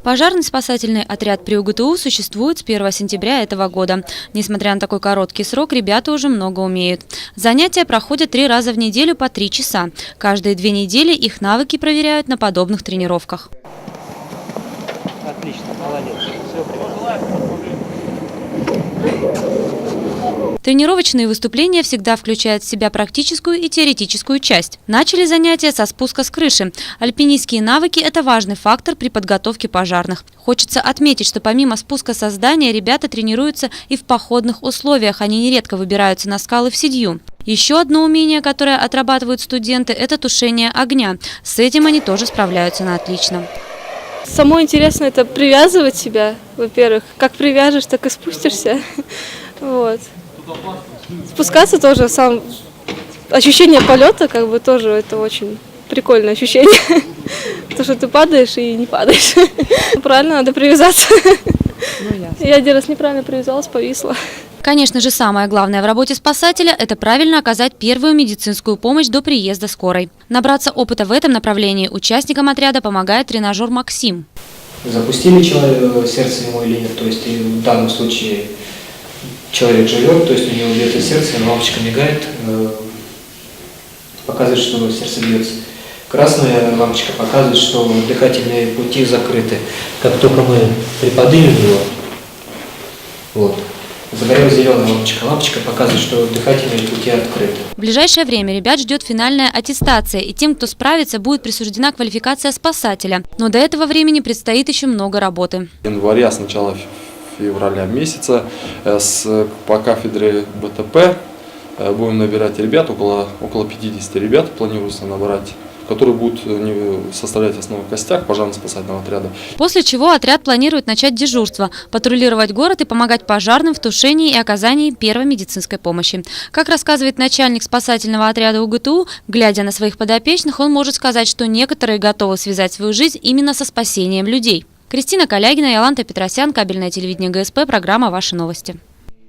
Пожарный спасательный отряд при УГТУ существует с 1 сентября этого года. Несмотря на такой короткий срок, ребята уже много умеют. Занятия проходят 3 раза в неделю по 3 часа. Каждые 2 недели их навыки проверяют на подобных тренировках. Отлично, молодец. Все, Тренировочные выступления всегда включают в себя практическую и теоретическую часть. Начали занятия со спуска с крыши. Альпинистские навыки – это важный фактор при подготовке пожарных. Хочется отметить, что помимо спуска со здания ребята тренируются и в походных условиях. Они нередко выбираются на скалы в Сидью. Еще одно умение, которое отрабатывают студенты – это тушение огня. С этим они тоже справляются на отлично. Самое интересное – это привязывать себя, во-первых. Как привяжешь, так и спустишься. Вот. Спускаться тоже, ощущение полета, тоже это очень прикольное ощущение. То, что ты падаешь и не падаешь. Правильно, надо привязаться. Я один раз неправильно привязалась, повисла. Конечно же, самое главное в работе спасателя – это правильно оказать первую медицинскую помощь до приезда скорой. Набраться опыта в этом направлении участникам отряда помогает тренажер «Максим». Запустили сердце ему или нет, то есть в данном случае человек живет, то есть у него бьется сердце, лампочка мигает, показывает, что сердце бьется. Красная лампочка показывает, что дыхательные пути закрыты. Как только мы приподнимем его, вот, загорелась зеленая лампочка. Лампочка показывает, что дыхательные пути открыты. В ближайшее время ребят ждет финальная аттестация, и тем, кто справится, будет присуждена квалификация спасателя. Но до этого времени предстоит еще много работы. Января, с начала февраля месяца по кафедре БТП будем набирать ребят, около 50 ребят планируется набрать, которые будут составлять основной костяк пожарно-спасательного отряда. После чего отряд планирует начать дежурство, патрулировать город и помогать пожарным в тушении и оказании первой медицинской помощи. Как рассказывает начальник спасательного отряда УГТУ, глядя на своих подопечных, он может сказать, что некоторые готовы связать свою жизнь именно со спасением людей. Кристина Калягина, Яланта Петросян, кабельное телевидение ГСП, программа «Ваши новости».